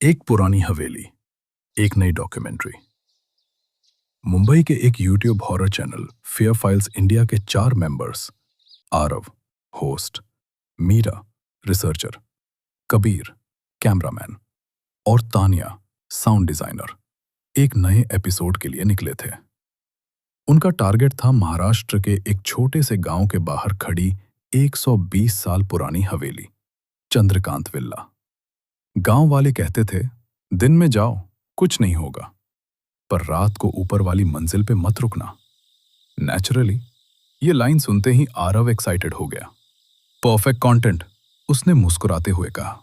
एक पुरानी हवेली, एक नई डॉक्यूमेंट्री। मुंबई के एक YouTube horror channel Fear Files India के 4 members, Aarav host, Meera researcher, Kabir cameraman और तानिया साउंड डिजाइनर, एक नए एपिसोड के लिए निकले थे। उनका टारगेट था महाराष्ट्र के एक छोटे से गांव के बाहर खड़ी 120 साल पुरानी हवेली, चंद्रकांत विला। गांव वाले कहते थे, दिन में जाओ कुछ नहीं होगा, पर रात को ऊपर वाली मंजिल पे मत रुकना। नेचुरली ये लाइन सुनते ही आरव एक्साइटेड हो गया। परफेक्ट कंटेंट, उसने मुस्कुराते हुए कहा।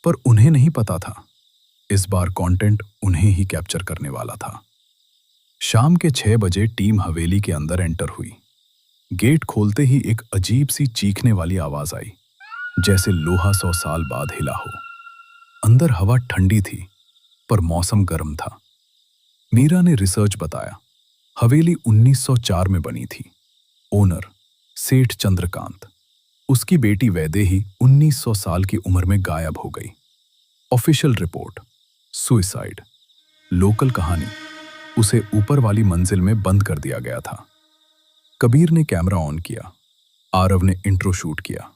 पर उन्हें नहीं पता था, इस बार कंटेंट उन्हें ही कैप्चर करने वाला था। शाम के 6 बजे टीम हवेली के अंदर एंटर हुई। गेट खोलते ही एक अजीब सी चीखने वाली आवाज आई, जैसे लोहा 100 साल बाद हिला हो। अंदर हवा ठंडी थी, पर मौसम गर्म था। मीरा ने रिसर्च बताया, हवेली 1904 में बनी थी। ओनर सेठ चंद्रकांत, उसकी बेटी वैदेही 1900 साल की उम्र में गायब हो गई। Official report suicide. लोकल कहानी, उसे ऊपर वाली मंजिल में बंद कर दिया गया था। कबीर ने कैमरा ऑन किया, आरव ने इंट्रो शूट किया।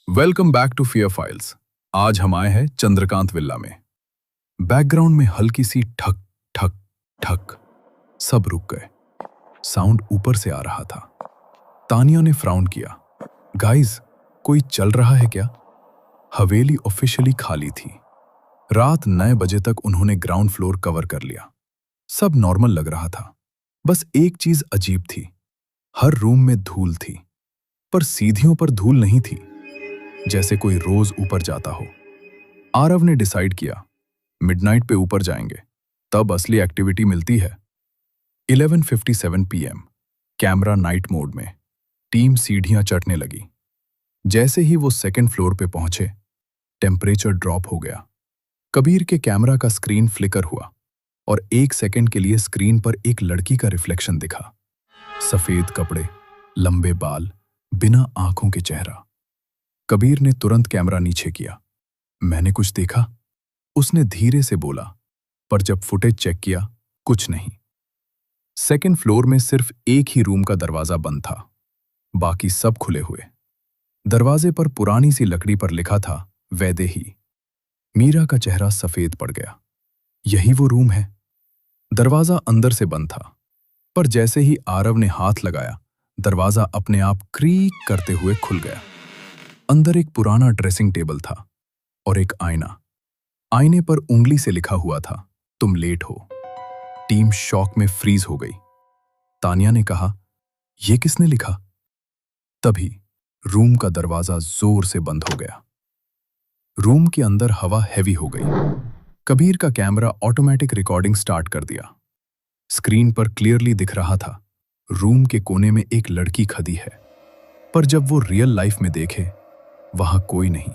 Welcome back to Fear Files. आज हम आए हैं चंद्रकांत विला में। बैकग्राउंड में हल्की सी ठक ठक ठक। सब रुक गए। साउंड ऊपर से आ रहा था। तानिया ने फ्राउन किया। गाइस, कोई चल रहा है क्या? हवेली ऑफिशियली खाली थी। रात 9 बजे तक उन्होंने ग्राउंड फ्लोर कवर कर लिया। सब नॉर्मल लग रहा था। बस एक चीज अजीब थी, हर रूम में धूल थी, पर सीढ़ियों पर धूल नहीं थी, जैसे कोई रोज ऊपर जाता हो। आरव ने डिसाइड किया, मिडनाइट पे ऊपर जाएंगे, तब असली एक्टिविटी मिलती है। 11:57 PM, कैमरा नाइट मोड में। टीम सीढ़ियां चढ़ने लगी। जैसे ही वो सेकंड फ्लोर पे पहुंचे, टेम्परेचर ड्रॉप हो गया। कबीर के कैमरा का स्क्रीन फ्लिकर हुआ और 1 सेकंड के लिए स्क्रीन पर एक लड़की का रिफ्लेक्शन दिखा। सफेद कपड़े, लंबे बाल, बिना आंखों के चेहरा। कबीर ने तुरंत कैमरा नीचे किया। मैंने कुछ देखा, उसने धीरे से बोला, पर जब फुटेज चेक किया, कुछ नहीं। सेकंड फ्लोर में सिर्फ एक ही रूम का दरवाजा बंद था, बाकी सब खुले हुए। दरवाजे पर पुरानी सी लकड़ी पर लिखा था, वैदेही। मीरा का चेहरा सफेद पड़ गया। यही वो रूम है। दरवाजा अंदर से बंद था, पर जैसे ही आरव ने हाथ लगाया, दरवाजा अपने आप क्रीक करते हुए खुल गया। अंदर एक पुराना ड्रेसिंग टेबल था और एक आईना। आईने पर उंगली से लिखा हुआ था, तुम लेट हो। टीम शॉक में फ्रीज हो गई। तानिया ने कहा, यह किसने लिखा? तभी रूम का दरवाजा जोर से बंद हो गया। रूम के अंदर हवा हैवी हो गई। कबीर का कैमरा ऑटोमेटिक रिकॉर्डिंग स्टार्ट कर दिया। स्क्रीन पर क्लियरली दिख रहा था, रूम के कोने में एक लड़की खड़ी है। पर जब वो रियल लाइफ में देखे, वहां कोई नहीं,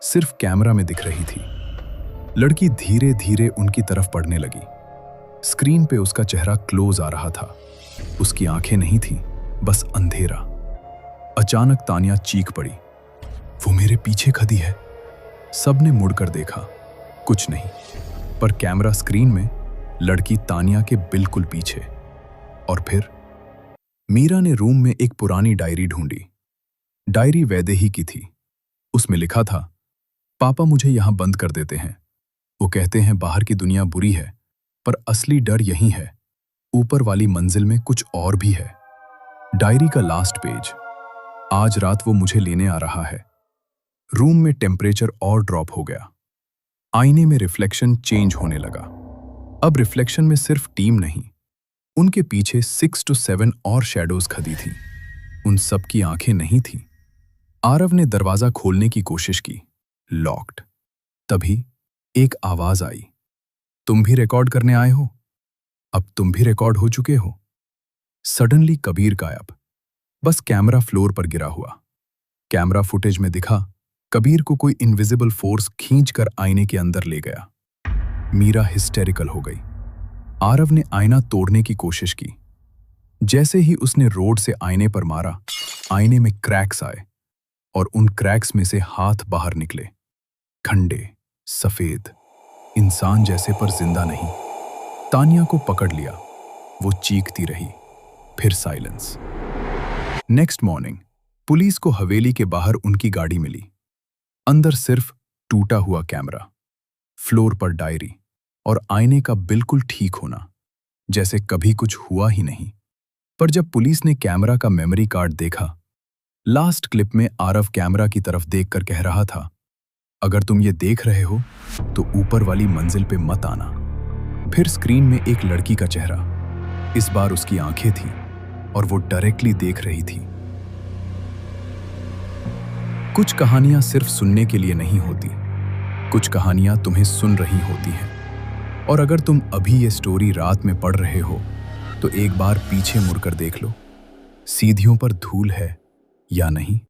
सिर्फ कैमरा में दिख रही थी। लड़की धीरे धीरे उनकी तरफ बढ़ने लगी। स्क्रीन पे उसका चेहरा क्लोज आ रहा था। उसकी आंखें नहीं थीं, बस अंधेरा। अचानक तानिया चीख पड़ी, वो मेरे पीछे खड़ी है। सबने मुड़कर देखा, कुछ नहीं, पर कैमरा स्क्रीन में लड़की तानिया के बिल्कुल पीछे। और फिर मीरा ने रूम में एक पुरानी डायरी ढूंढी। डायरी वैदेही की थी। उसमें लिखा था, पापा मुझे यहां बंद कर देते हैं। वो कहते हैं बाहर की दुनिया बुरी है, पर असली डर यही है, ऊपर वाली मंजिल में कुछ और भी है। डायरी का लास्ट पेज, आज रात वो मुझे लेने आ रहा है। रूम में टेम्परेचर और ड्रॉप हो गया। आईने में रिफ्लेक्शन चेंज होने लगा। अब रिफ्लेक्शन में सिर्फ टीम नहीं, उनके पीछे 6 to 7 और शैडोज खड़ी थी। उन सब की आंखें नहीं थी। आरव ने दरवाजा खोलने की कोशिश की, लॉक्ड। तभी एक आवाज आई, तुम भी रिकॉर्ड करने आए हो? अब तुम भी रिकॉर्ड हो चुके हो। सडनली कबीर गायब, बस कैमरा फ्लोर पर गिरा हुआ। कैमरा फुटेज में दिखा, कबीर को कोई इनविजिबल फोर्स खींचकर आईने के अंदर ले गया। मीरा हिस्टेरिकल हो गई। आरव ने आईना तोड़ने की कोशिश की। जैसे ही उसने रोड से आईने पर मारा, आईने में क्रैक्स आए और उन क्रैक्स में से हाथ बाहर निकले, ठंडे, सफेद, इंसान जैसे पर जिंदा नहीं। तानिया को पकड़ लिया। वो चीखती रही। फिर साइलेंस। नेक्स्ट मॉर्निंग पुलिस को हवेली के बाहर उनकी गाड़ी मिली। अंदर सिर्फ टूटा हुआ कैमरा, फ्लोर पर डायरी और आईने का बिल्कुल ठीक होना, जैसे कभी कुछ हुआ ही नहीं। पर जब पुलिस ने कैमरा का मेमोरी कार्ड देखा, लास्ट क्लिप में आरव कैमरा की तरफ देखकर कह रहा था, अगर तुम ये देख रहे हो तो ऊपर वाली मंजिल पे मत आना। फिर स्क्रीन में एक लड़की का चेहरा। इस बार उसकी आंखें थीं और वो डायरेक्टली देख रही थी। कुछ कहानियां सिर्फ सुनने के लिए नहीं होती, कुछ कहानियां तुम्हें सुन रही होती हैं। और अगर तुम अभी ये स्टोरी रात में पढ़ रहे हो तो एक बार पीछे मुड़कर देख लो, सीढ़ियों पर धूल है या नहीं।